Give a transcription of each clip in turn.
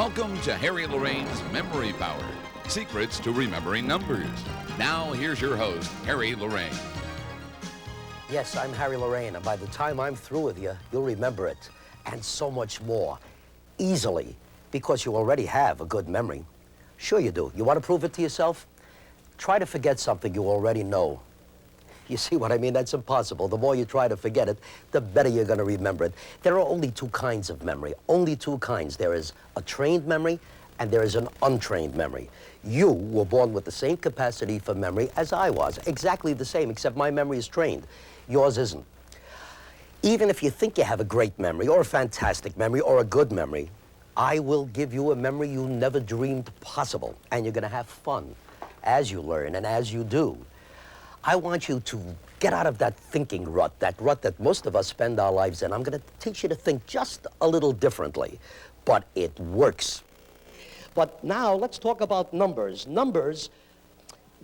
Welcome to Harry Lorraine's Memory Power, Secrets to Remembering Numbers. Now, here's your host, Harry Lorraine. Yes, I'm Harry Lorraine, and by the time I'm through with you, you'll remember it, and so much more, easily, because you already have a good memory. Sure you do. You want to prove it to yourself? Try to forget something you already know. You see what I mean? That's impossible. The more you try to forget it, the better you're going to remember it. There are only two kinds of memory, only two kinds. There is a trained memory, and there is an untrained memory. You were born with the same capacity for memory as I was, exactly the same, except my memory is trained. Yours isn't. Even if you think you have a great memory, or a fantastic memory, or a good memory, I will give you a memory you never dreamed possible, and you're going to have fun as you learn and as you do. I want you to get out of that thinking rut that most of us spend our lives in. I'm going to teach you to think just a little differently, but it works. But now let's talk about numbers. Numbers,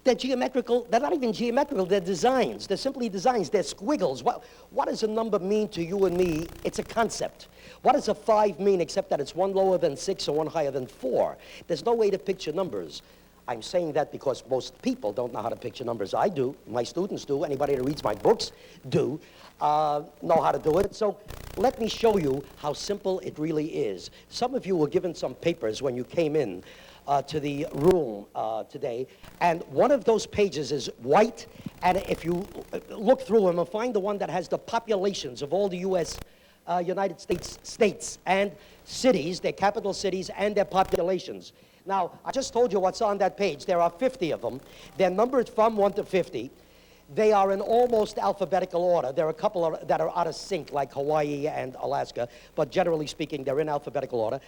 they're geometrical. They're not even geometrical. They're designs. They're simply designs. They're squiggles. What does a number mean to you and me? It's a concept. What does a 5 mean except that it's one lower than 6 or one higher than 4? There's no way to picture numbers. I'm saying that because most people don't know how to picture numbers. I do. My students do. Anybody that reads my books do know how to do it. So let me show you how simple it really is. Some of you were given some papers when you came in to the room today, and one of those pages is white, and if you look through them and find the one that has the populations of all the United States and cities, their capital cities and their populations. Now, I just told you what's on that page. There are 50 of them. They're numbered from 1 to 50. They are in almost alphabetical order. There are a couple that are out of sync, like Hawaii and Alaska, but generally speaking, they're in alphabetical order.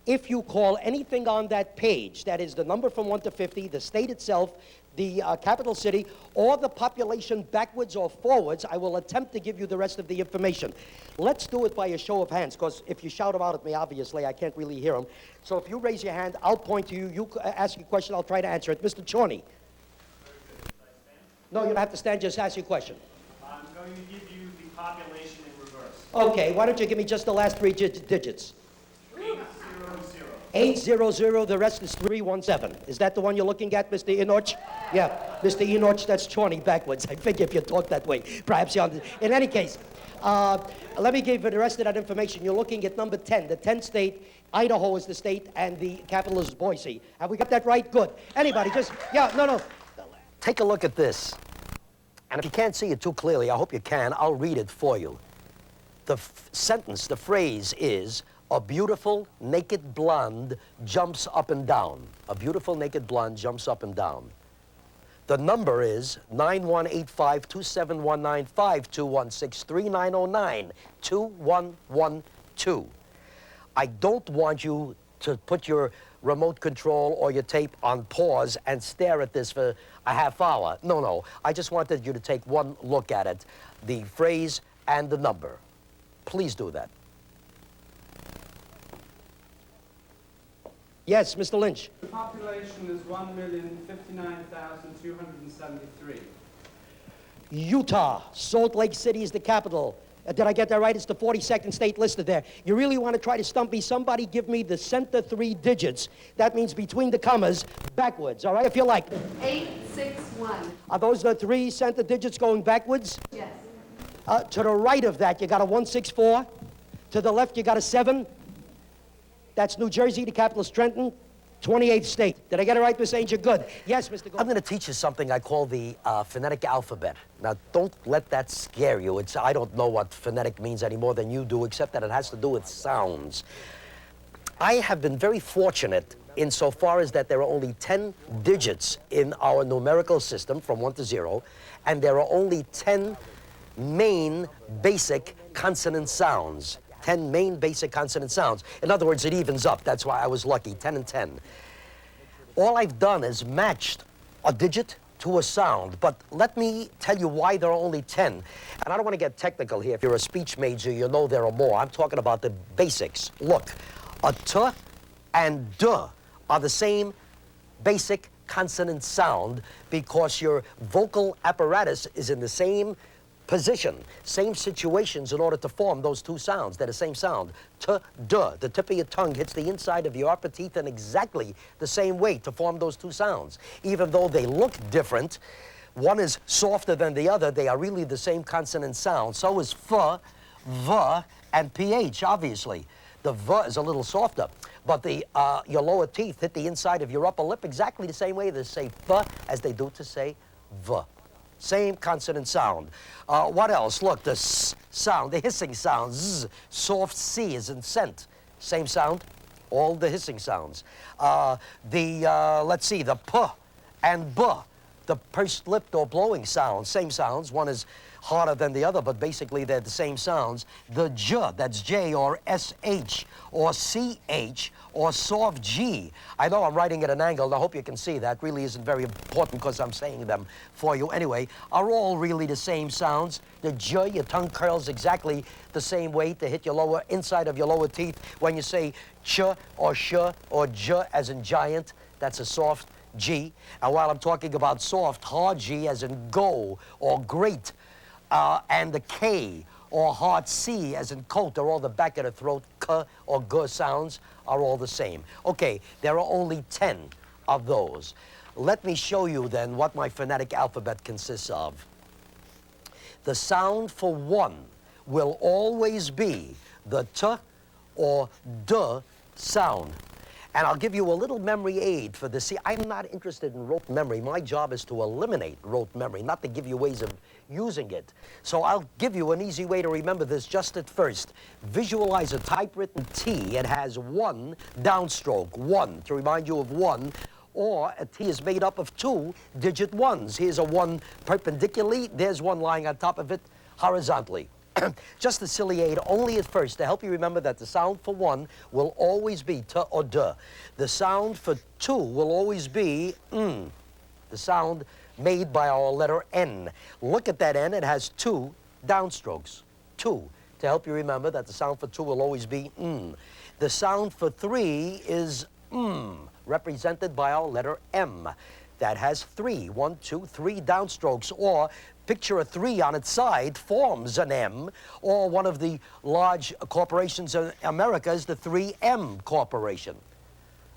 If you call anything on that page, that is the number from 1 to 50, the state itself, the capital city, or the population backwards or forwards, I will attempt to give you the rest of the information. Let's do it by a show of hands, because if you shout them out at me, obviously, I can't really hear them. So if you raise your hand, I'll point to you. You ask your question, I'll try to answer it. Mr. Chorney. No, you don't have to stand, just ask your question. I'm going to give you the population in reverse. Okay, why don't you give me just the last 3 digits? 800, the rest is 317. Is that the one you're looking at, Mr. Enoch? Yeah, Mr. Enoch, that's Chorney backwards. I figure if you talk that way, perhaps you're in any case, let me give you the rest of that information. You're looking at number 10, the 10th state. Idaho is the state, and the capital is Boise. Have we got that right? Good. Anybody, just, yeah, no. Take a look at this. And if you can't see it too clearly, I hope you can, I'll read it for you. The sentence, the phrase is, a beautiful naked blonde jumps up and down. A beautiful naked blonde jumps up and down. The number is 9185-2719-5216-3909-2112. I don't want you to put your remote control or your tape on pause and stare at this for a half hour. No. I just wanted you to take one look at it, the phrase and the number. Please do that. Yes, Mr. Lynch. The population is 1,059,273. Utah, Salt Lake City is the capital. Did I get that right? It's the 42nd state listed there. You really want to try to stump me? Somebody give me the center 3 digits. That means between the commas, backwards, all right, if you like. 861. Are those the 3 center digits going backwards? Yes. To the right of that, you got a 164. To the left, you got a 7. That's New Jersey, the capital is Trenton, 28th state. Did I get it right, Miss Angel? Good. Yes, Mr. Gold. I'm going to teach you something I call the phonetic alphabet. Now, don't let that scare you. I don't know what phonetic means any more than you do, except that it has to do with sounds. I have been very fortunate insofar as that there are only 10 digits in our numerical system from 1 to 0, and there are only 10 main basic consonant sounds. 10 main basic consonant sounds. In other words, it evens up. That's why I was lucky, 10 and 10. All I've done is matched a digit to a sound, but let me tell you why there are only 10. And I don't want to get technical here. If you're a speech major, you know there are more. I'm talking about the basics. Look, a t and d are the same basic consonant sound because your vocal apparatus is in the same position, same situations in order to form those two sounds. They're the same sound. T, D. The tip of your tongue hits the inside of your upper teeth in exactly the same way to form those two sounds. Even though they look different, one is softer than the other, they are really the same consonant sound. So is F, V, and PH, obviously. The V is a little softer, but your lower teeth hit the inside of your upper lip exactly the same way they say F as they do to say V. Same consonant sound. What else? Look, the S sound, the hissing sound, Z, soft C is in scent. Same sound, all the hissing sounds. Let's see, the P and B, the pursed lipped or blowing sound, same sounds. One is harder than the other, but basically they're the same sounds. The J, that's J, or SH, or CH, or soft G. I know I'm writing at an angle, and I hope you can see that. Really isn't very important because I'm saying them for you anyway. Are all really the same sounds. The J, your tongue curls exactly the same way to hit your lower, inside of your lower teeth. When you say ch, or sh, or j, as in giant, that's a soft G. And while I'm talking about soft, hard G, as in go, or great. And the K, or hard C, as in coat, or all the back of the throat, K or G sounds are all the same. Okay, there are only 10 of those. Let me show you then what my phonetic alphabet consists of. The sound for one will always be the T or D sound. And I'll give you a little memory aid for this. See, I'm not interested in rote memory. My job is to eliminate rote memory, not to give you ways of using it. So I'll give you an easy way to remember this just at first. Visualize a typewritten T. It has one downstroke, one, to remind you of one. Or a T is made up of two digit ones. Here's a one perpendicularly. There's one lying on top of it horizontally. Just a silly aid only at first to help you remember that the sound for one will always be T or D. The sound for two will always be the sound made by our letter N. Look at that N. It has two downstrokes. Two. To help you remember that the sound for two will always be The sound for three is represented by our letter M. That has three. 1, 2, 3 downstrokes. Or picture a 3 on its side forms an M, or one of the large corporations in America is the 3M Corporation.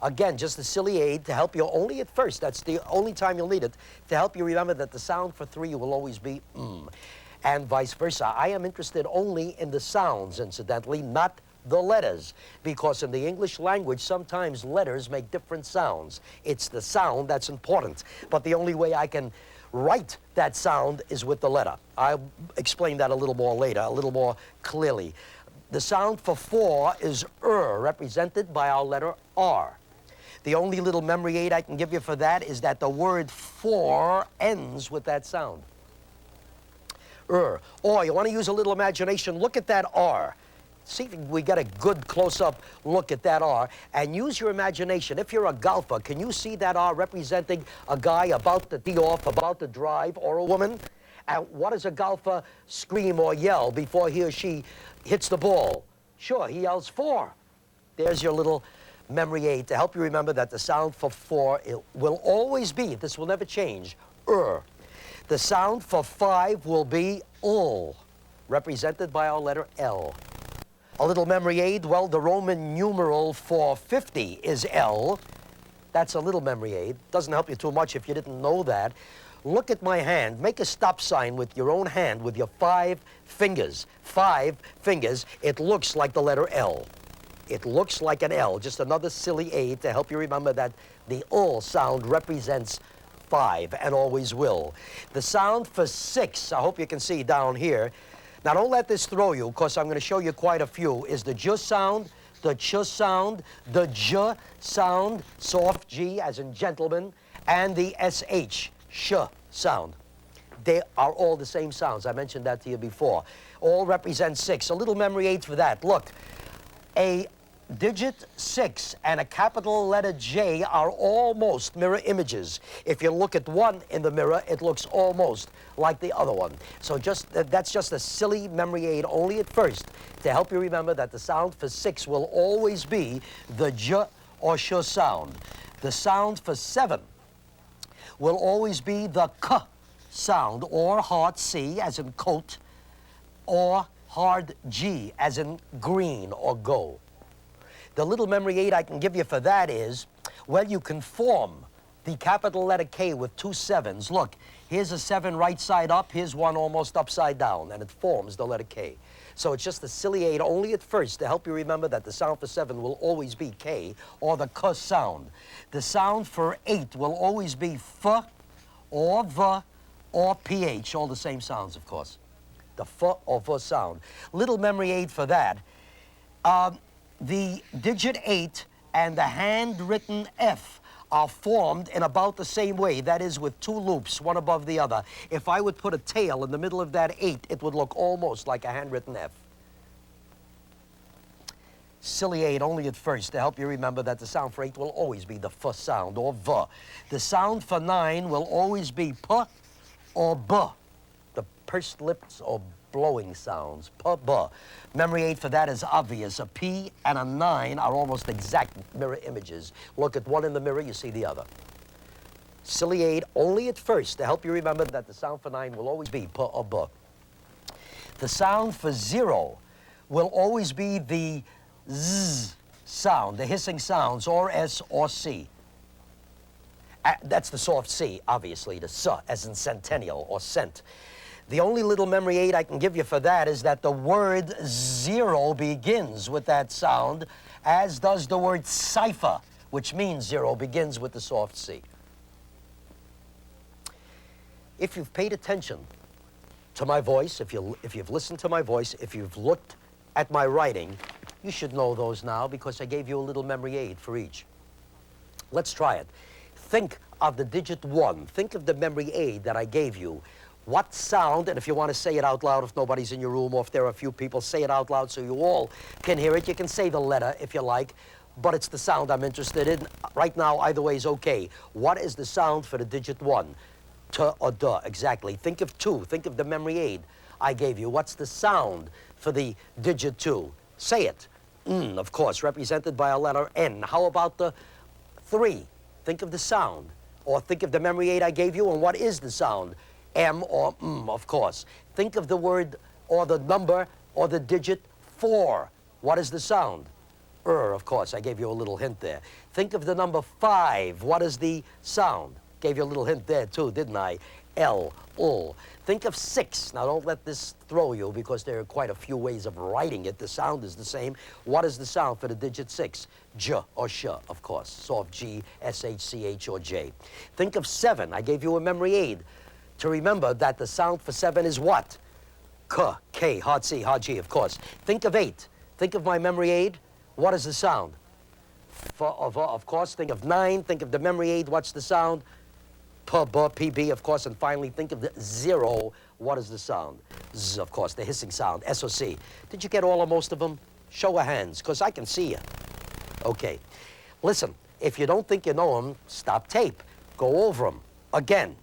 Again, just a silly aid to help you only at first. That's the only time you'll need it, to help you remember that the sound for 3 will always be and vice versa. I am interested only in the sounds, incidentally, not the letters, because in the English language, sometimes letters make different sounds. It's the sound that's important, but the only way I can write that sound is with the letter. I'll explain that a little more later, a little more clearly. The sound for 4 is represented by our letter R. The only little memory aid I can give you for that is that the word for ends with that sound. Or you want to use a little imagination, look at that R. See if we get a good close-up look at that R, and use your imagination. If you're a golfer, can you see that R representing a guy about to tee off, about to drive, or a woman? And what does a golfer scream or yell before he or she hits the ball? Sure, he yells 4. There's your little memory aid to help you remember that the sound for 4 will always be, this will never change, The sound for 5 will be ul, represented by our letter L. A little memory aid, well, the Roman numeral for 50 is L. That's a little memory aid. Doesn't help you too much if you didn't know that. Look at my hand. Make a stop sign with your own hand with your 5 fingers. 5 fingers. It looks like the letter L. It looks like an L. Just another silly aid to help you remember that the ul sound represents 5 and always will. The sound for 6, I hope you can see down here. Now, don't let this throw you, because I'm going to show you quite a few, is the J sound, the Ch sound, the J sound, soft G as in gentleman, and the SH, sh sound. They are all the same sounds. I mentioned that to you before. All represent 6. A little memory aid for that. Look, a digit 6 and a capital letter J are almost mirror images. If you look at one in the mirror, it looks almost like the other one. So that's just a silly memory aid only at first to help you remember that the sound for 6 will always be the J or sh sound. The sound for 7 will always be the K sound, or hard C as in coat, or hard G, as in green or go. The little memory aid I can give you for that is, well, you can form the capital letter K with 2 7s. Look, here's a 7 right side up, here's one almost upside down, and it forms the letter K. So it's just a silly aid only at first to help you remember that the sound for 7 will always be K, or the K sound. The sound for 8 will always be F, or V, or PH, all the same sounds, of course. The F or V sound. Little memory aid for that. The digit 8 and the handwritten F are formed in about the same way. That is, with 2 loops, one above the other. If I would put a tail in the middle of that 8, it would look almost like a handwritten F. Silly aid only at first to help you remember that the sound for 8 will always be the F sound, or V. The sound for 9 will always be P or B. The pursed lips or blowing sounds, P, B. Memory aid for that is obvious. A P and a 9 are almost exact mirror images. Look at one in the mirror, you see the other. Silly aid only at first to help you remember that the sound for 9 will always be P or B. The sound for 0 will always be the Z sound, the hissing sounds, or S or C. That's the soft C, obviously, the S, as in centennial or cent. The only little memory aid I can give you for that is that the word 0 begins with that sound, as does the word cipher, which means 0 begins with the soft C. If you've paid attention to my voice, if you've listened to my voice, if you've looked at my writing, you should know those now because I gave you a little memory aid for each. Let's try it. Think of the digit 1. Think of the memory aid that I gave you. What sound, and if you want to say it out loud, if nobody's in your room or if there are a few people, say it out loud so you all can hear it. You can say the letter if you like, but it's the sound I'm interested in. Right now, either way is okay. What is the sound for the digit 1? T or D, exactly. Think of 2. Think of the memory aid I gave you. What's the sound for the digit 2? Say it. Of course, represented by a letter N. How about the 3? Think of the sound. Or think of the memory aid I gave you, and what is the sound? M or of course. Think of the word or the number or the digit 4. What is the sound? Of course. I gave you a little hint there. Think of the number 5. What is the sound? Gave you a little hint there too, didn't I? L, ul. Think of 6. Now don't let this throw you because there are quite a few ways of writing it. The sound is the same. What is the sound for the digit 6? J or sh, of course. Soft G, S, H, C, H, or J. Think of 7. I gave you a memory aid to remember that the sound for 7 is what? K, K, hard C, hard G, of course. Think of 8. Think of my memory aid. What is the sound? F, of course. Think of 9. Think of the memory aid. What's the sound? P, B, P, B, of course. And finally, think of the 0. What is the sound? Z, of course, the hissing sound. S or C. Did you get all or most of them? Show of hands, because I can see you. Okay. Listen, if you don't think you know them, stop tape. Go over them. Again.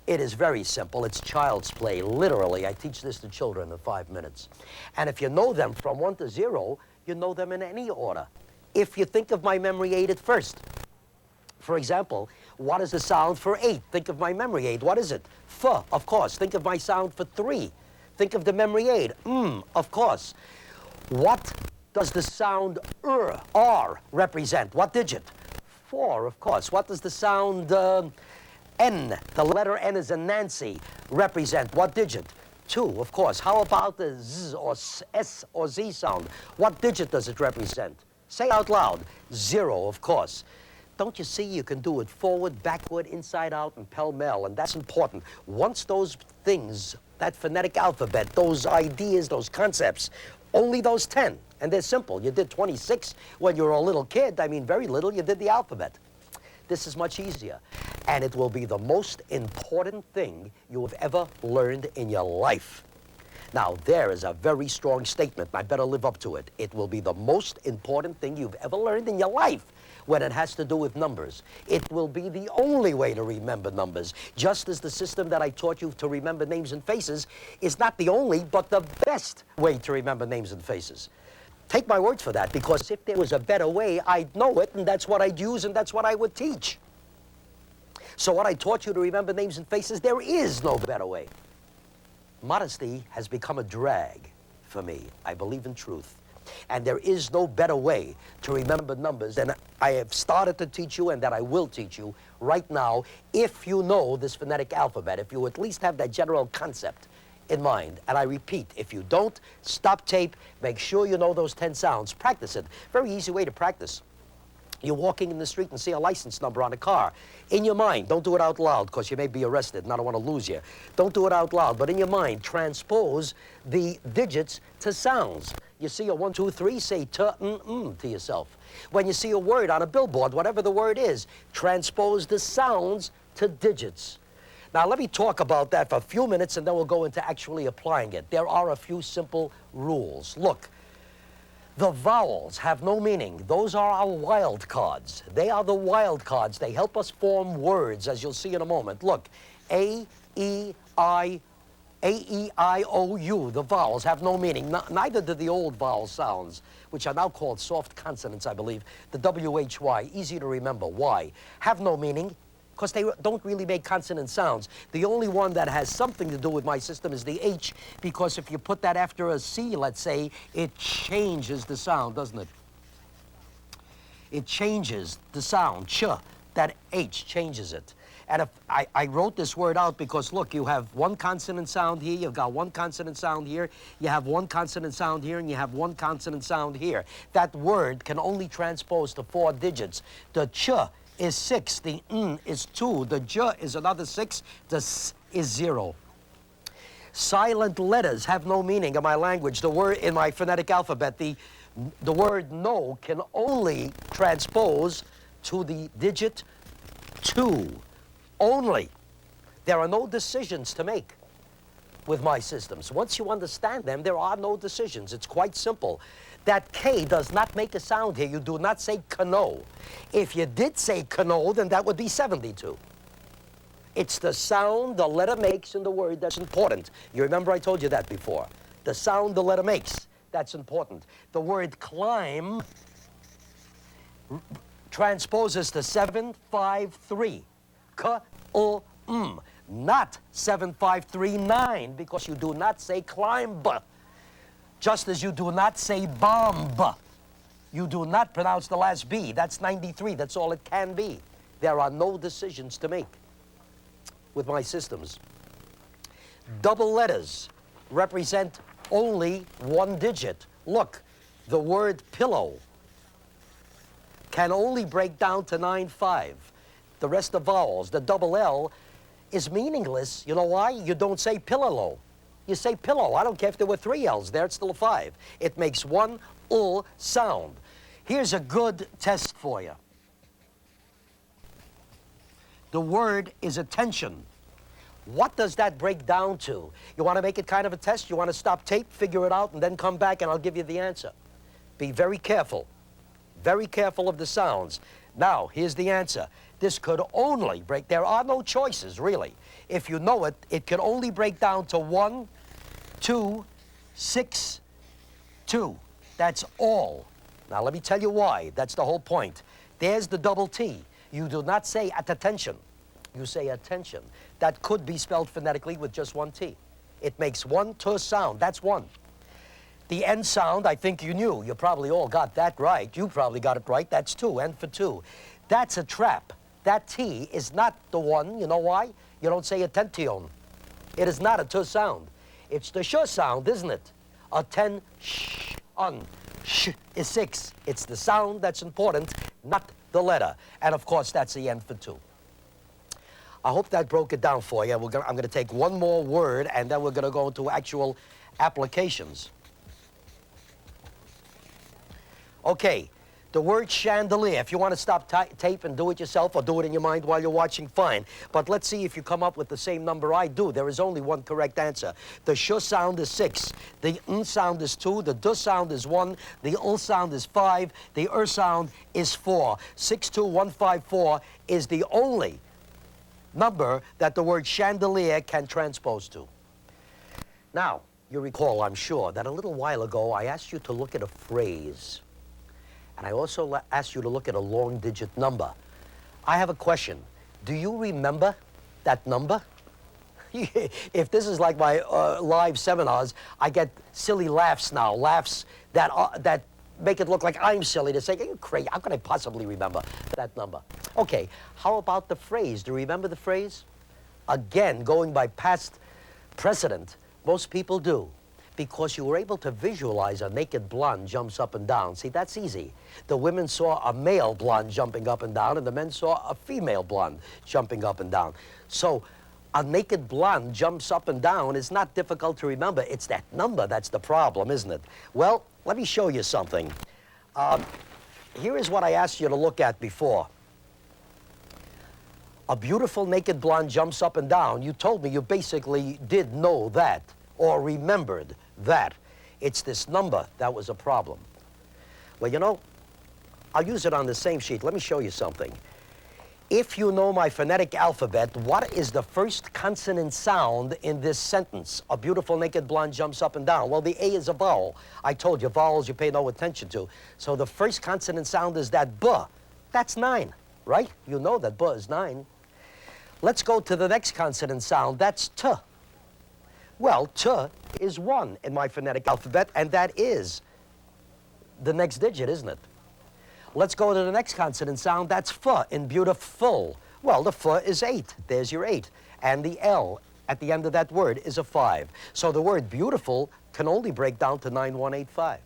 It is very simple. It's child's play, literally. I teach this to children in 5 minutes. And if you know them from 1 to 0, you know them in any order. If you think of my memory aid at first. For example, what is the sound for 8? Think of my memory aid. What is it? F, of course. Think of my sound for 3. Think of the memory aid. Of course. What does the sound R represent? What digit? 4, of course. What does the sound N, the letter N is in Nancy, represent what digit? 2, of course. How about the Z or S or Z sound? What digit does it represent? Say out loud. 0, of course. Don't you see you can do it forward, backward, inside out, and pell-mell, and that's important. Once those things, that phonetic alphabet, those ideas, those concepts, only those 10, and they're simple. You did 26 when you were a little kid. I mean, very little. You did the alphabet. This is much easier, and it will be the most important thing you have ever learned in your life. Now, there is a very strong statement, and I better live up to it. It will be the most important thing you've ever learned in your life when it has to do with numbers. It will be the only way to remember numbers, just as the system that I taught you to remember names and faces is not the only, but the best way to remember names and faces. Take my word for that, because if there was a better way, I'd know it, and that's what I'd use, and that's what I would teach. So what I taught you to remember names and faces, there is no better way. Modesty has become a drag for me. I believe in truth. And there is no better way to remember numbers than I have started to teach you and that I will teach you right now, if you know this phonetic alphabet, if you at least have that general concept in mind. And I repeat, if you don't, stop tape, make sure you know those 10 sounds. Practice it. Very easy way to practice. You're walking in the street and see a license number on a car. In your mind, don't do it out loud because you may be arrested and I don't want to lose you. Don't do it out loud, but in your mind, transpose the digits to sounds. You see a 1, 2, 3, say t, to yourself. When you see a word on a billboard, whatever the word is, transpose the sounds to digits. Now, let me talk about that for a few minutes and then we'll go into actually applying it. There are a few simple rules. Look. The vowels have no meaning. Those are our wild cards. They are the wild cards. They help us form words, as you'll see in a moment. Look, A, E, I, O, U, the vowels have no meaning. Neither do the old vowel sounds, which are now called soft consonants, I believe. The W, H, Y, easy to remember. Why? Have no meaning, because they don't really make consonant sounds. The only one that has something to do with my system is the H, because if you put that after a C, let's say, it changes the sound, doesn't it? It changes the sound, ch. That H changes it. And if I wrote this word out because, look, you have one consonant sound here, you've got one consonant sound here, you have one consonant sound here, and you have one consonant sound here. That word can only transpose to 4 digits. The ch is 6, the n is 2, the j is another 6, the s is 0. Silent letters have no meaning in my language. The word in my phonetic alphabet, the word no can only transpose to the digit 2. Only. There are no decisions to make with my systems. Once you understand them, there are no decisions. It's quite simple. That K does not make a sound here. You do not say cano. If you did say cano, then that would be 72. It's the sound the letter makes in the word that's important. You remember I told you that before. The sound the letter makes, that's important. The word climb transposes to 753. K-O-M. Not 7539, because you do not say climb. Just as you do not say bomb. You do not pronounce the last B. That's 93. That's all it can be. There are no decisions to make with my systems. Double letters represent only 1 digit. Look, the word pillow can only break down to 9-5. The rest of vowels, the double L, is meaningless. You know why? You don't say pillow. You say pillow. I don't care if there were 3 L's there, it's still a 5. It makes 1 ul sound. Here's a good test for you. The word is attention. What does that break down to? You want to make it kind of a test? You want to stop tape, figure it out, and then come back and I'll give you the answer. Be very careful. Very careful of the sounds. Now, here's the answer. This could only break, there are no choices, really. If you know it, it could only break down to 1, 2, 6, 2. That's all. Now, let me tell you why. That's the whole point. There's the double T. You do not say at attention. You say attention. That could be spelled phonetically with just 1 T. It makes 1 T sound. That's 1. The N sound, I think you knew. You probably all got that right. You probably got it right. That's 2, N for 2. That's a trap. That T is not the one. You know why? You don't say attention. It is not a T sound. It's the sh sound, isn't it? Atten, sh, on. Sh is 6. It's the sound that's important, not the letter. And of course, that's the N for 2. I hope that broke it down for you. I'm going to take one more word, and then we're going to go into actual applications. Okay, the word chandelier. If you want to stop tape and do it yourself or do it in your mind while you're watching, fine. But let's see if you come up with the same number I do. There is only one correct answer. The sh sound is 6. The n sound is 2. The d sound is 1. The ul sound is 5. The sound is 4. 62154 is the only number that the word chandelier can transpose to. Now, you recall, I'm sure, that a little while ago I asked you to look at a phrase. And I also asked you to look at a long digit number. I have a question. Do you remember that number? If this is like my live seminars, I get silly laughs now, laughs that make it look like I'm silly to say, are you crazy? How can I possibly remember that number? Okay, how about the phrase? Do you remember the phrase? Again, going by past precedent, most people do, because you were able to visualize a naked blonde jumps up and down. See, that's easy. The women saw a male blonde jumping up and down, and the men saw a female blonde jumping up and down. So a naked blonde jumps up and down is not difficult to remember. It's that number that's the problem, isn't it? Well, let me show you something. Here is what I asked you to look at before. A beautiful naked blonde jumps up and down. You told me you basically did know that or remembered that. It's this number that was a problem. Well, you know, I'll use it on the same sheet. Let me show you something. If you know my phonetic alphabet, what is the first consonant sound in this sentence? A beautiful naked blonde jumps up and down. Well, the A is a vowel. I told you, vowels you pay no attention to. So the first consonant sound is that B. That's 9, right? You know that B is 9. Let's go to the next consonant sound. That's T. Well, T is 1 in my phonetic alphabet, and that is the next digit, isn't it? Let's go to the next consonant sound. That's F in beautiful. Well, the F is 8. There's your 8. And the L at the end of that word is a 5. So the word beautiful can only break down to 9185.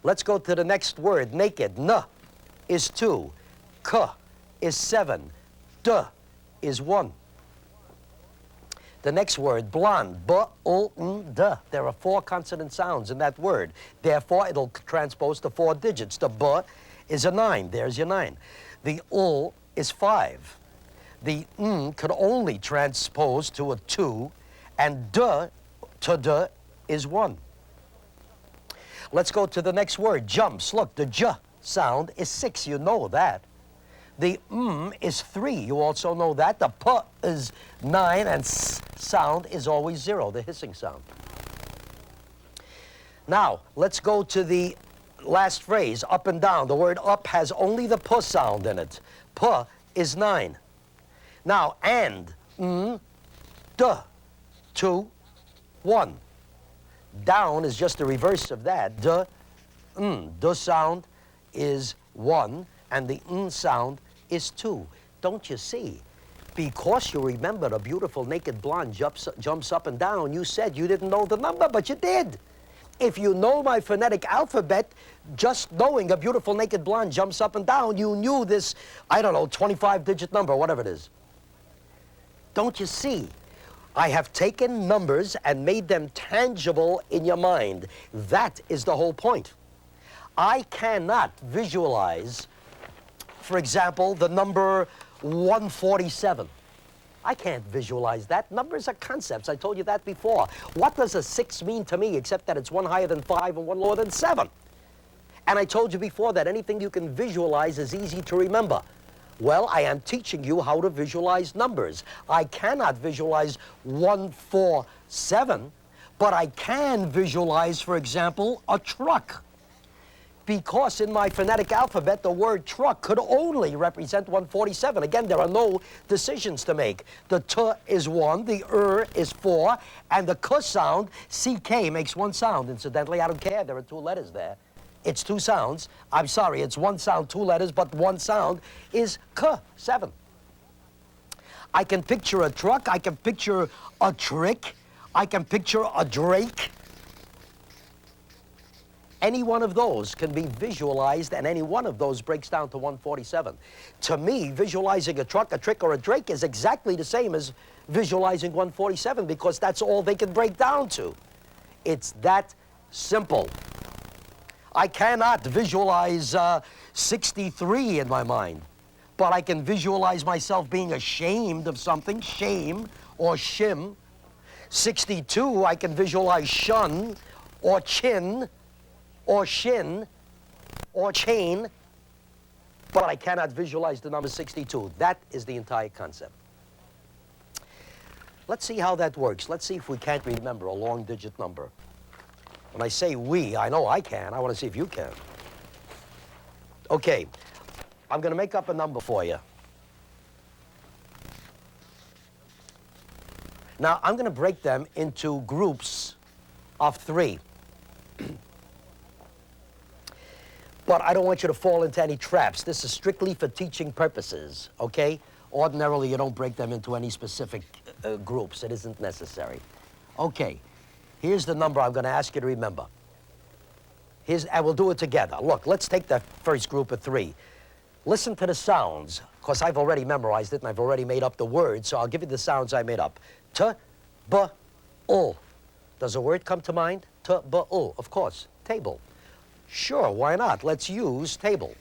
Let's go to the next word. Naked. N is 2. K is 7. D is 1. The next word, blonde, B-O-N-D. There are 4 consonant sounds in that word. Therefore, it'll transpose to 4 digits. The B is a 9. There's your 9. The U is 5. The N could only transpose to a 2, and D to D is 1. Let's go to the next word, jumps. Look, the J sound is 6. You know that. The is 3. You also know that. The P is 9, and S sound is always 0, the hissing sound. Now, let's go to the last phrase, up and down. The word up has only the P sound in it. P is 9. Now, and, D, 2, 1. Down is just the reverse of that. D, D sound is 1, and the sound is 2. Don't you see? Because you remembered a beautiful naked blonde jumps up and down, you said you didn't know the number, but you did. If you know my phonetic alphabet, just knowing a beautiful naked blonde jumps up and down, you knew this, I don't know, 25-digit number, whatever it is. Don't you see? I have taken numbers and made them tangible in your mind. That is the whole point. I cannot visualize, for example, the number 147. I can't visualize that. Numbers are concepts. I told you that before. What does a 6 mean to me except that it's 1 higher than 5 and 1 lower than 7? And I told you before that anything you can visualize is easy to remember. Well, I am teaching you how to visualize numbers. I cannot visualize 147, but I can visualize, for example, a truck. Because in my phonetic alphabet, the word truck could only represent 147. Again, there are no decisions to make. The T is 1, the is 4, and the K sound, CK, makes 1 sound. Incidentally, I don't care. There are 2 letters there. It's 2 sounds. I'm sorry, it's 1 sound, 2 letters, but 1 sound is K, 7. I can picture a truck. I can picture a trick. I can picture a drake. Any one of those can be visualized, and any one of those breaks down to 147. To me, visualizing a truck, a trick, or a drake is exactly the same as visualizing 147 because that's all they can break down to. It's that simple. I cannot visualize 63 in my mind, but I can visualize myself being ashamed of something, shame or shim. 62, I can visualize shun or chin, or shin, or chain, but I cannot visualize the number 62. That is the entire concept. Let's see how that works. Let's see if we can't remember a long-digit number. When I say we, I know I can. I want to see if you can. Okay, I'm going to make up a number for you. Now, I'm going to break them into groups of 3. But I don't want you to fall into any traps. This is strictly for teaching purposes, okay? Ordinarily, you don't break them into any specific groups. It isn't necessary. Okay, here's the number I'm going to ask you to remember. And we'll do it together. Look, let's take the first group of 3. Listen to the sounds, because I've already memorized it and I've already made up the words, so I'll give you the sounds I made up. T, b, ul. Does a word come to mind? T, b, ul. Of course, table. Sure, why not? Let's use table.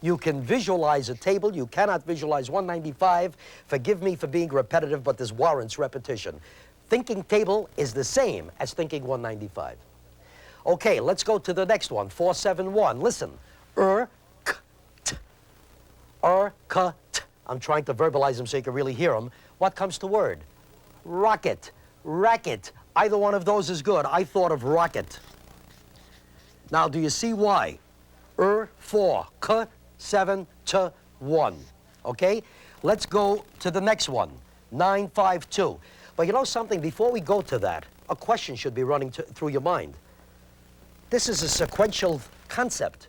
You can visualize a table. You cannot visualize 195. Forgive me for being repetitive, but this warrants repetition. Thinking table is the same as thinking 195. Okay, let's go to the next one, 471. Listen. K, t. K, t. I'm trying to verbalize them so you can really hear them. What comes to word? Rocket. Racket. Either one of those is good. I thought of rocket. Now, do you see why? 4, K, 7, T, 1. Okay? Let's go to the next one, 952. But you know something? Before we go to that, a question should be running through your mind. This is a sequential concept.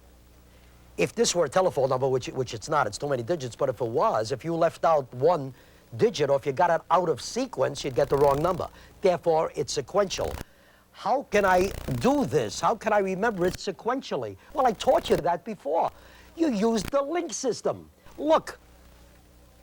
If this were a telephone number, which it's not, it's too many digits, but if it was, if you left out one digit or if you got it out of sequence, you'd get the wrong number. Therefore, it's sequential. How can I do this? How can I remember it sequentially? Well, I taught you that before. You used the link system. Look,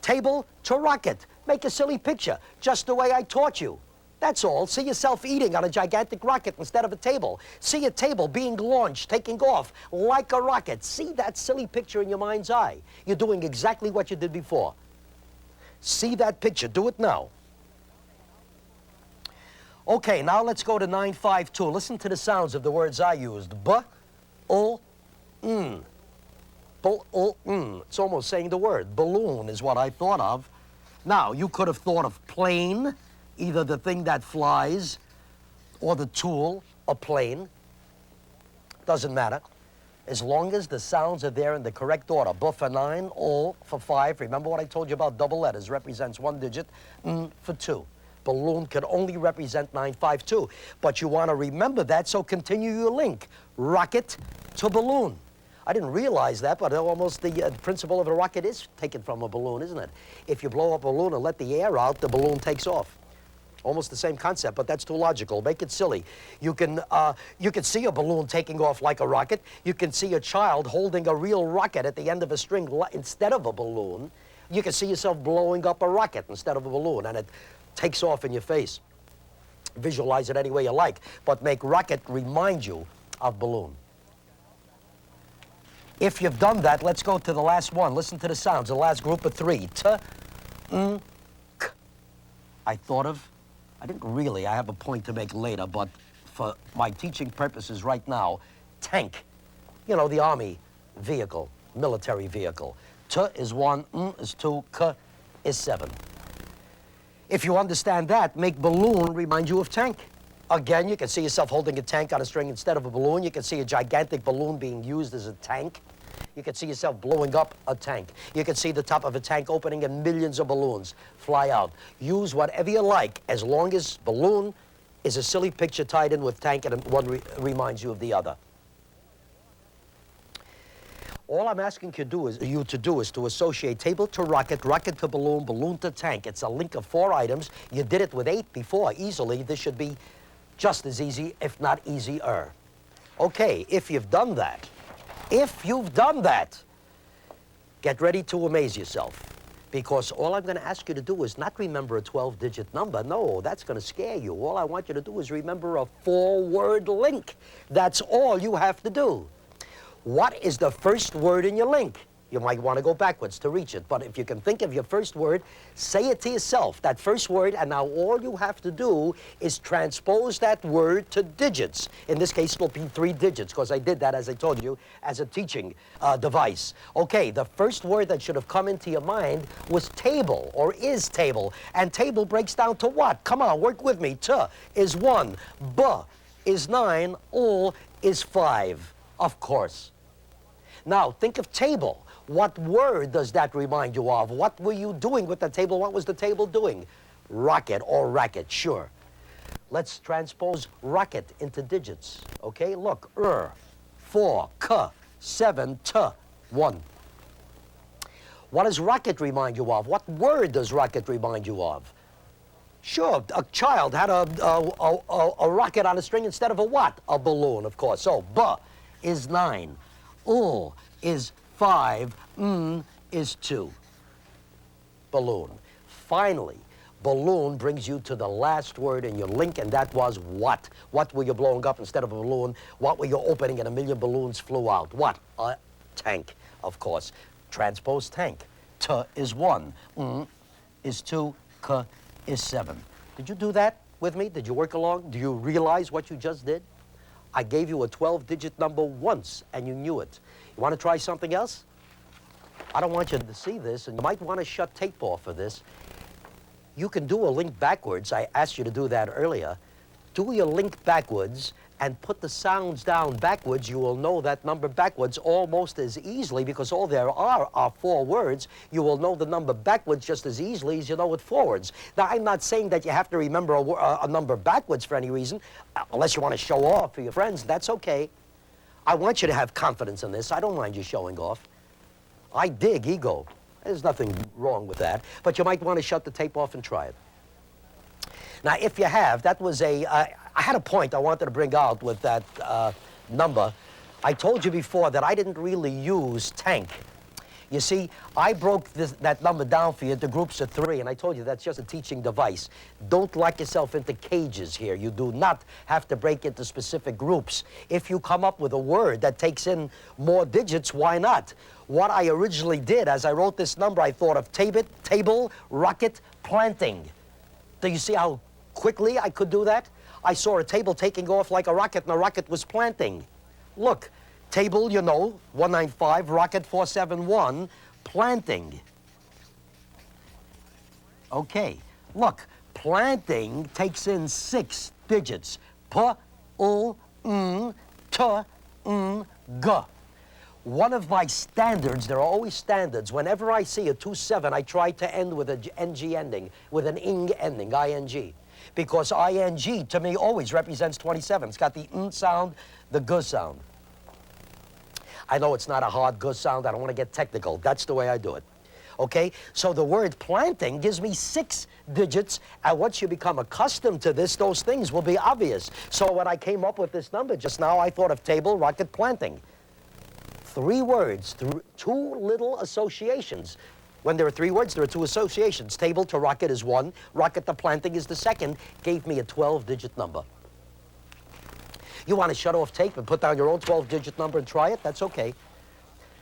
table to rocket. Make a silly picture, just the way I taught you. That's all. See yourself eating on a gigantic rocket instead of a table. See a table being launched, taking off like a rocket. See that silly picture in your mind's eye. You're doing exactly what you did before. See that picture. Do it now. Okay, now let's go to 952. Listen to the sounds of the words I used. B, ul, n. It's almost saying the word. Balloon is what I thought of. Now, you could have thought of plane, either the thing that flies or the tool, a plane. Doesn't matter. As long as the sounds are there in the correct order. B for 9, ul for 5. Remember what I told you about double letters. Represents 1 digit. N for 2. Balloon can only represent 952. But you want to remember that, so continue your link. Rocket to balloon. I didn't realize that, but almost the principle of a rocket is taken from a balloon, isn't it? If you blow up a balloon and let the air out, the balloon takes off. Almost the same concept, but that's too logical. Make it silly. You can see a balloon taking off like a rocket. You can see a child holding a real rocket at the end of a string instead of a balloon. You can see yourself blowing up a rocket instead of a balloon, and it takes off in your face. Visualize it any way you like, but make rocket remind you of balloon. If you've done that, let's go to the last one. Listen to the sounds, the last group of 3. T, n, k. I didn't really, I have a point to make later, but for my teaching purposes right now, tank. You know, the army vehicle, military vehicle. T is 1, n is 2, k is 7. If you understand that, make balloon remind you of tank. Again, you can see yourself holding a tank on a string instead of a balloon. You can see a gigantic balloon being used as a tank. You can see yourself blowing up a tank. You can see the top of a tank opening and millions of balloons fly out. Use whatever you like, as long as balloon is a silly picture tied in with tank and one reminds you of the other. All I'm asking you to do is to associate table to rocket, rocket to balloon, balloon to tank. It's a link of 4 items. You did it with 8 before easily. This should be just as easy, if not easier. Okay, if you've done that, get ready to amaze yourself. Because all I'm going to ask you to do is not remember a 12-digit number. No, that's going to scare you. All I want you to do is remember a 4-word link. That's all you have to do. What is the first word in your link? You might want to go backwards to reach it, but if you can think of your first word, say it to yourself, that first word, and now all you have to do is transpose that word to digits. In this case, it'll be 3 digits, because I did that, as I told you, as a teaching device. Okay, the first word that should have come into your mind was table, or is table, and table breaks down to what? Come on, work with me. T is 1, B is 9, ul is 5, of course. Now, think of table. What word does that remind you of? What were you doing with the table? What was the table doing? rocket or racket, sure. Let's transpose rocket into digits, okay? Look, 4, k, 7, t, 1. What does rocket remind you of? What word does rocket remind you of? Sure, a child had a rocket on a string instead of a what? A balloon, of course. So, b is 9, is 5, is 2. Balloon. Finally, balloon brings you to the last word in your link, and that was what? What were you blowing up instead of a balloon? What were you opening and a million balloons flew out? What? A tank, of course. Transpose tank. T is 1, is 2, k is 7. Did you do that with me? Did you work along? Do you realize what you just did? I gave you a 12-digit number once, and you knew it. You want to try something else? I don't want you to see this, and you might want to shut tape off for this. You can do a link backwards. I asked you to do that earlier. Do your link backwards and put the sounds down backwards. You will know that number backwards almost as easily because all there are 4 words. You will know the number backwards just as easily as you know it forwards. Now, I'm not saying that you have to remember a number backwards for any reason, unless you want to show off for your friends. That's okay. I want you to have confidence in this. I don't mind you showing off. I dig ego. There's nothing wrong with that. But you might want to shut the tape off and try it. Now, if you have, that was I had a point I wanted to bring out with that number. I told you before that I didn't really use tank. You see, I broke that number down for you into groups of 3, and I told you that's just a teaching device. Don't lock yourself into cages here. You do not have to break into specific groups. If you come up with a word that takes in more digits, why not? What I originally did, as I wrote this number, I thought of table, rocket, planting. Do you see how quickly I could do that? I saw a table taking off like a rocket, and a rocket was planting. Look, table, you know, 195, rocket 471, planting. Okay, look, planting takes in 6 digits. P, U, N, T, N, G. One of my standards, there are always standards. Whenever I see a 2-7, I try to end with an NG ending, with an ing ending, ING. Because ING, to me, always represents 27. It's got the n sound, the g sound. I know it's not a hard g sound. I don't want to get technical. That's the way I do it. Okay? So the word planting gives me 6 digits, and once you become accustomed to this, those things will be obvious. So when I came up with this number just now, I thought of table, rocket, planting. 3 words, 2 little associations. When there are 3 words, there are 2 associations. Table to rocket is 1. Rocket to planting is the 2nd. Gave me a 12-digit number. You want to shut off tape and put down your own 12-digit number and try it? That's okay.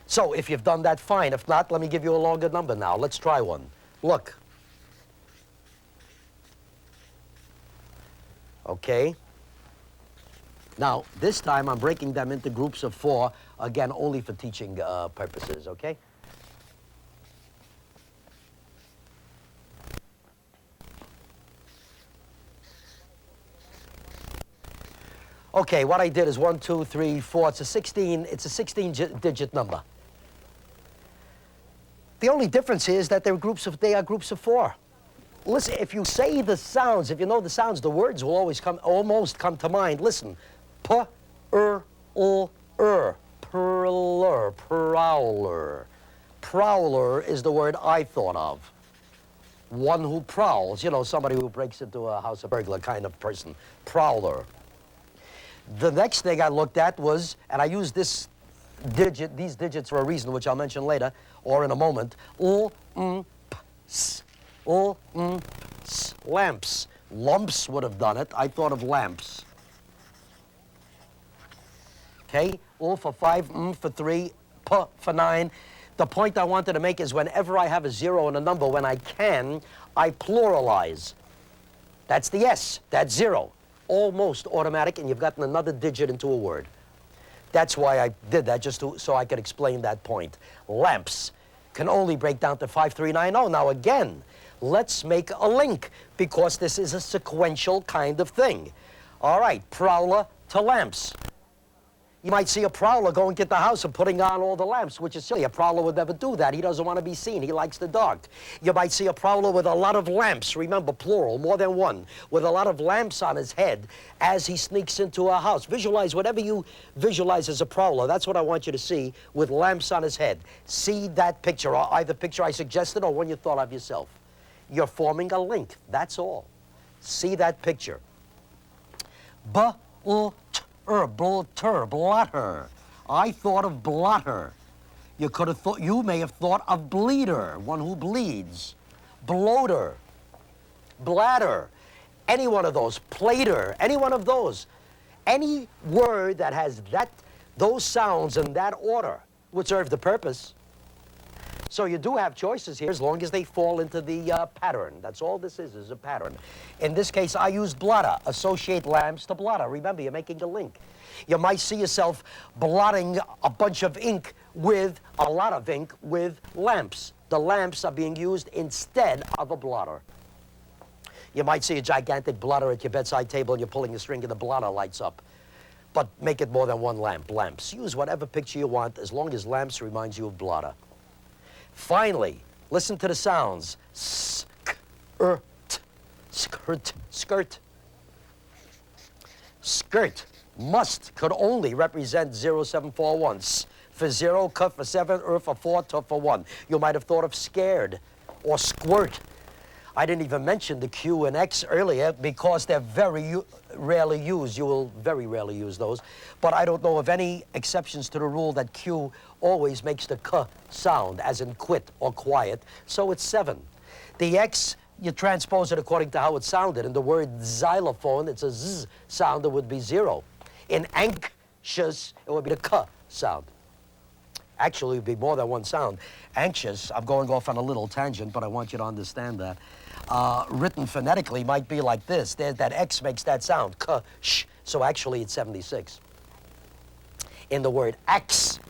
So if you've done that, fine. If not, let me give you a longer number now. Let's try one. Look. Okay. Now, this time I'm breaking them into groups of 4, again, only for teaching purposes, okay? Okay, what I did is 1, 2, 3, 4. It's a 16-digit number. The only difference is that they are groups of 4. Listen, if you say the sounds, if you know the sounds, the words will almost come to mind. Listen. P, perler, prowler. Prowler is the word I thought of. One who prowls, you know, somebody who breaks into a house, a burglar kind of person. Prowler. The next thing I looked at was, and I used these digits for a reason, which I'll mention later, or in a moment, lamps. Lumps would have done it. I thought of lamps. Okay, U for 5, for 3, P for 9. The point I wanted to make is whenever I have a 0 in a number, when I can, I pluralize. That's the S, that's 0. Almost automatic, and you've gotten another digit into a word. That's why I did that, just so I could explain that point. Lamps can only break down to 5390. Now again, let's make a link, because this is a sequential kind of thing. All right, prowler to lamps. You might see a prowler go and get the house and putting on all the lamps, which is silly. A prowler would never do that. He doesn't want to be seen. He likes the dark. You might see a prowler with a lot of lamps, remember, plural, more than one, with a lot of lamps on his head as he sneaks into a house. Visualize whatever you visualize as a prowler. That's what I want you to see, with lamps on his head. See that picture, or either picture I suggested or one you thought of yourself. You're forming a link. That's all. See that picture. Blotter. I thought of blotter. You may have thought of bleeder, one who bleeds. Bloater, bladder, any one of those. Plater, any one of those. Any word that has those sounds in that order would serve the purpose. So you do have choices here as long as they fall into the pattern. That's all this is a pattern. In this case, I used blotter. Associate lamps to blotter. Remember, you're making a link. You might see yourself blotting a bunch of ink with, a lot of ink with lamps. The lamps are being used instead of a blotter. You might see a gigantic blotter at your bedside table and you're pulling the string and the blotter lights up. But make it more than one lamp. Lamps. Use whatever picture you want as long as lamps reminds you of blotter. Finally, listen to the sounds. Skirt, skirt, skirt. Skirt, must, could only represent 0741. S for 0, K for 7, for 4, T for 1. You might have thought of scared or squirt. I didn't even mention the Q and X earlier because they're very rarely used. You will very rarely use those. But I don't know of any exceptions to the rule that Q always makes the K sound, as in quit or quiet. So it's 7. The X, you transpose it according to how it sounded. In the word xylophone, it's a Z sound, it would be 0. In anxious, it would be the K sound. Actually, it would be more than one sound. Anxious, I'm going off on a little tangent, but I want you to understand that. Written phonetically might be like this. That X makes that sound, K, sh. So actually, it's 76. In the word axe,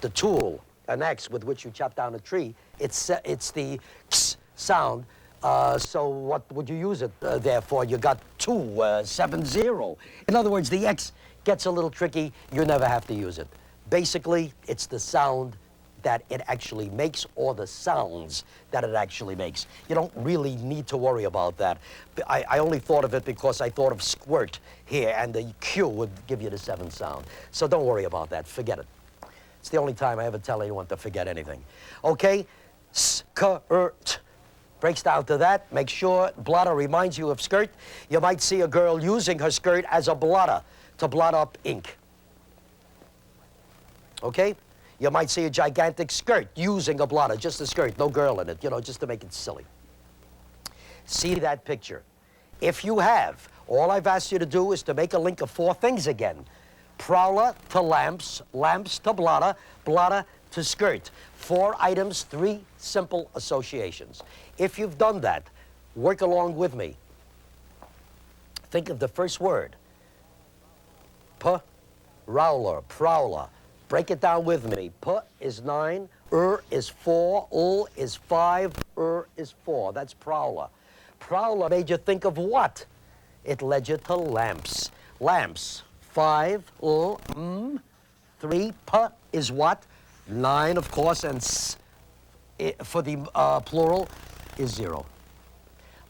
the tool, an axe with which you chop down a tree, it's the X sound. So what would you use it there for? You got 2, 7, 0. In other words, the X gets a little tricky. You never have to use it. Basically, it's the sound that it actually makes or the sounds that it actually makes. You don't really need to worry about that. I only thought of it because I thought of squirt here, and the Q would give you the 7 sound. So don't worry about that. Forget it. It's the only time I ever tell anyone to forget anything. Okay? Skirt. Breaks down to that. Make sure blotter reminds you of skirt. You might see a girl using her skirt as a blotter to blot up ink. Okay? You might see a gigantic skirt using a blotter, just a skirt, no girl in it, you know, just to make it silly. See that picture. If you have, all I've asked you to do is to make a link of 4 things again. Prowler to lamps, lamps to blotter, blotter to skirt. 4 items, 3 simple associations. If you've done that, work along with me. Think of the first word. Prowler, prowler. Break it down with me. P is 9, is 4, is 5, is 4. That's prowler. Prowler made you think of what? It led you to lamps. Lamps. 5, 3, P is what? 9, of course, and S for the plural is 0.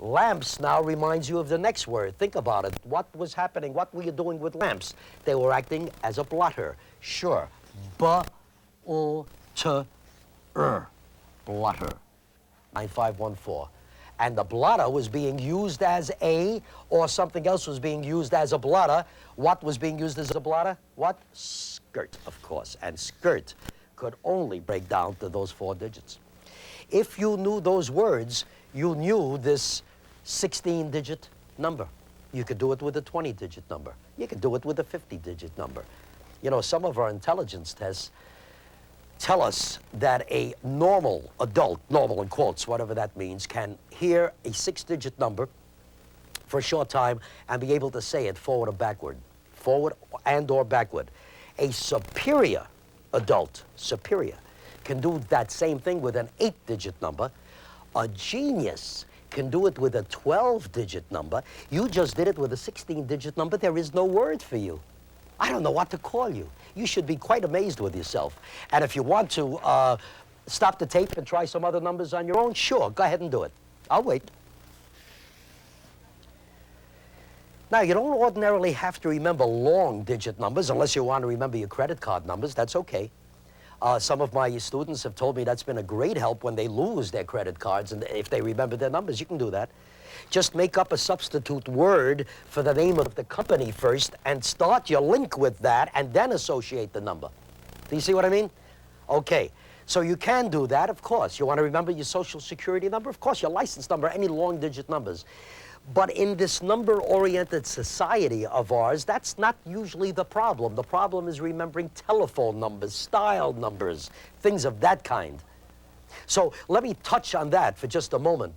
Lamps now reminds you of the next word. Think about it. What was happening? What were you doing with lamps? They were acting as a blotter. Sure. B-l-t-r. Blotter. 9514. And the blotter was being used as a, or something else was being used as a blotter. What was being used as a blotter? What? Skirt, of course. And skirt could only break down to those 4 digits. If you knew those words, you knew this 16-digit number. You could do it with a 20-digit number. You could do it with a 50-digit number. You know, some of our intelligence tests tell us that a normal adult, normal in quotes, whatever that means, can hear a 6-digit number for a short time and be able to say it forward or backward, forward and or backward. A superior adult, superior, can do that same thing with an 8-digit number. A genius can do it with a 12-digit number. You just did it with a 16-digit number. There is no word for you. I don't know what to call you. You should be quite amazed with yourself. And if you want to stop the tape and try some other numbers on your own, sure, go ahead and do it. I'll wait. Now, you don't ordinarily have to remember long digit numbers unless you want to remember your credit card numbers. That's okay. Some of my students have told me that's been a great help when they lose their credit cards, and if they remember their numbers, you can do that. Just make up a substitute word for the name of the company first and start your link with that and then associate the number. Do you see what I mean? Okay, so you can do that, of course. You want to remember your social security number? Of course, your license number, any long digit numbers. But in this number-oriented society of ours, that's not usually the problem. The problem is remembering telephone numbers, style numbers, things of that kind. So let me touch on that for just a moment.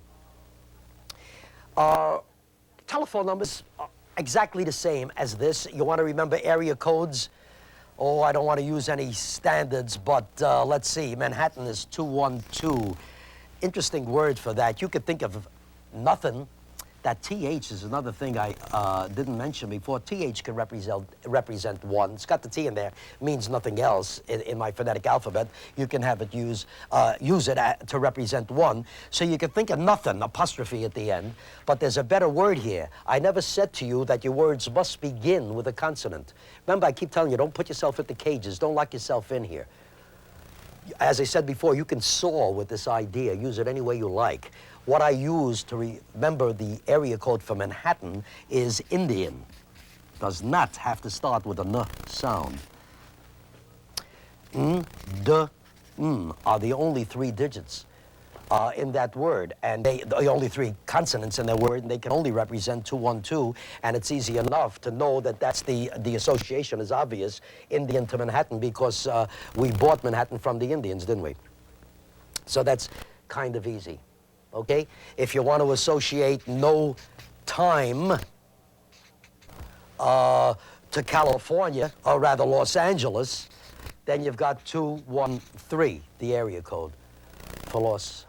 Telephone numbers are exactly the same as this. You want to remember area codes? Oh, I don't want to use any standards, but let's see. Manhattan is 212. Interesting word for that. You could think of nothing. That TH is another thing I didn't mention before. TH can represent one. It's got the T in there. It means nothing else in my phonetic alphabet. You can have it use it to represent one. So you can think of nothing, apostrophe at the end. But there's a better word here. I never said to you that your words must begin with a consonant. Remember, I keep telling you, don't put yourself into cages. Don't lock yourself in here. As I said before, you can soar with this idea. Use it any way you like. What I use to remember the area code for Manhattan is Indian. Does not have to start with a N sound. N, D, N are the only three digits in that word, and the only three consonants in that word, and they can only represent 212, and it's easy enough to know that that's the association is obvious, Indian to Manhattan, because we bought Manhattan from the Indians, didn't we? So that's kind of easy. Okay? If you want to associate no time to California, or rather Los Angeles, then you've got 213, the area code for Los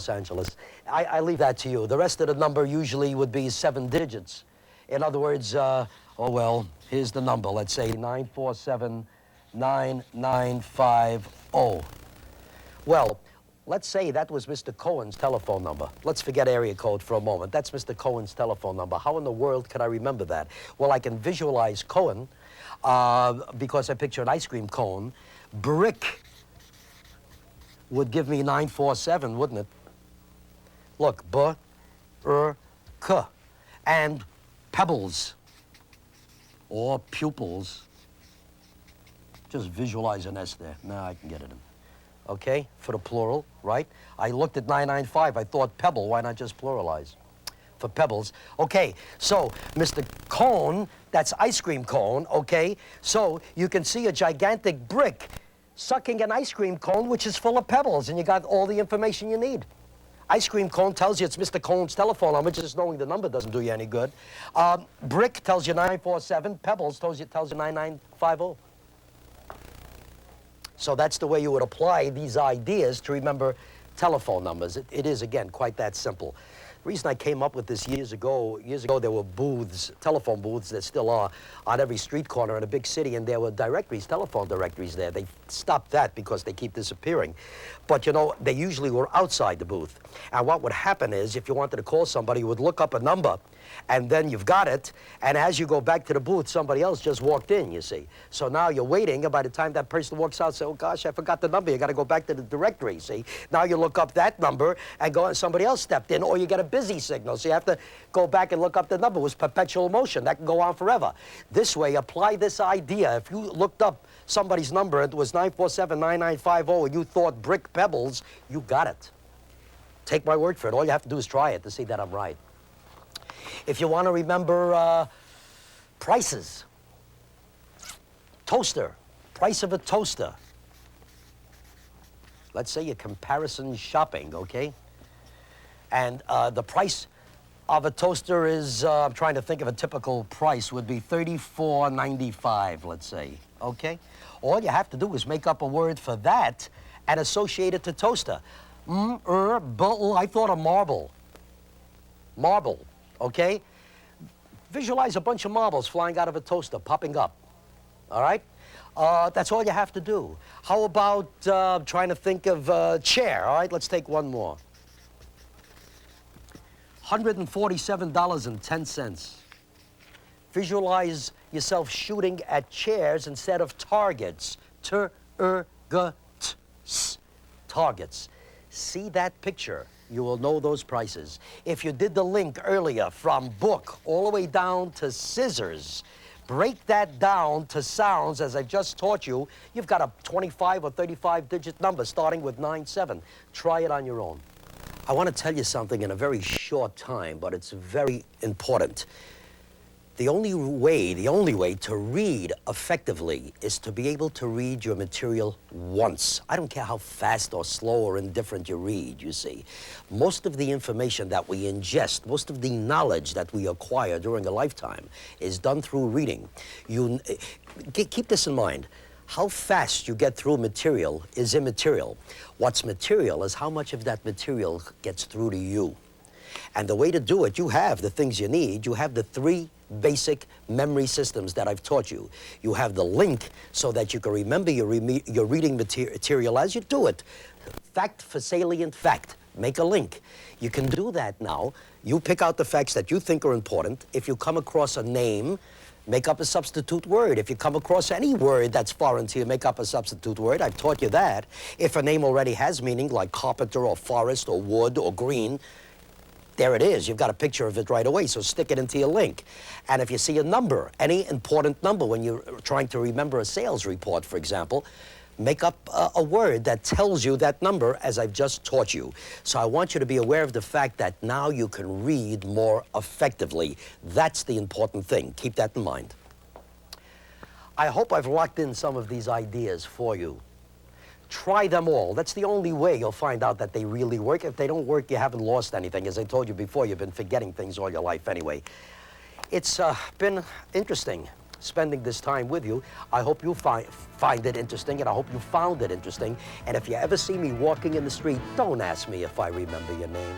Angeles. I leave that to you. The rest of the number usually would be 7 digits. In other words, oh well, here's the number. Let's say 947-9950. Well, let's say that was Mr. Cohen's telephone number. Let's forget area code for a moment. That's Mr. Cohen's telephone number. How in the world could I remember that? Well, I can visualize Cohen because I picture an ice cream cone. Brick would give me 947, wouldn't it? Look, B-R-K. And pebbles or pupils. Just visualize an S there. Now I can get it in. Okay, for the plural, right? I looked at 995, I thought pebble, why not just pluralize? For pebbles. Okay, so Mr. Cone, that's ice cream cone, okay? So you can see a gigantic brick sucking an ice cream cone which is full of pebbles, and you got all the information you need. Ice cream cone tells you it's Mr. Cone's telephone number, just knowing the number doesn't do you any good. Brick tells you 947, pebbles tells you 9950. So that's the way you would apply these ideas to remember telephone numbers. It is, again, quite that simple. The reason I came up with this years ago there were booths, telephone booths, there still are, on every street corner in a big city, and there were directories, telephone directories there. They stopped that because they keep disappearing. But, you know, they usually were outside the booth. And what would happen is, if you wanted to call somebody, you would look up a number, and then you've got it, and as you go back to the booth, somebody else just walked in, you see. So now you're waiting, and by the time that person walks out, say, oh gosh, I forgot the number, you gotta go back to the directory, see. Now you look up that number, and go, and somebody else stepped in, or you get a busy signal, so you have to go back and look up the number. It was perpetual motion, that can go on forever. This way, apply this idea. If you looked up somebody's number, and it was 947-9950, and you thought brick pebbles, you got it. Take my word for it. All you have to do is try it to see that I'm right. If you want to remember prices, toaster, price of a toaster. Let's say you're comparison shopping, okay? And the price of a toaster is, I'm trying to think of a typical price, would be $34.95, let's say, okay? All you have to do is make up a word for that and associate it to toaster. I thought of marble. Marble, okay? Visualize a bunch of marbles flying out of a toaster, popping up. all right? That's all you have to do. How about trying to think of a chair, all right? Let's take one more. $147.10. Visualize yourself shooting at chairs instead of targets. Targets. See that picture, you will know those prices. If you did the link earlier from book all the way down to scissors, break that down to sounds as I just taught you, you've got a 25 or 35 digit number starting with 97. Try it on your own. I want to tell you something in a very short time, but it's very important. The only way to read effectively is to be able to read your material once. I don't care how fast or slow or indifferent you read, you see. Most of the information that we ingest, most of the knowledge that we acquire during a lifetime is done through reading. Keep this in mind. How fast you get through material is immaterial. What's material is how much of that material gets through to you. And the way to do it, you have the things you need. You have the 3 basic memory systems that I've taught you. You have the link so that you can remember your reading material as you do it. Fact for salient fact. Make a link. You can do that now. You pick out the facts that you think are important. If you come across a name, make up a substitute word. If you come across any word that's foreign to you, make up a substitute word. I've taught you that. If a name already has meaning, like carpenter or forest or wood or green, there it is. You've got a picture of it right away, so stick it into your link. And if you see a number, any important number when you're trying to remember a sales report, for example, make up a word that tells you that number as I've just taught you. So I want you to be aware of the fact that now you can read more effectively. That's the important thing. Keep that in mind. I hope I've locked in some of these ideas for you. Try them all. That's the only way you'll find out that they really work. If they don't work, you haven't lost anything. As I told you before, you've been forgetting things all your life anyway. It's been interesting spending this time with you. I hope you find it interesting, and I hope you found it interesting. And if you ever see me walking in the street, don't ask me if I remember your name.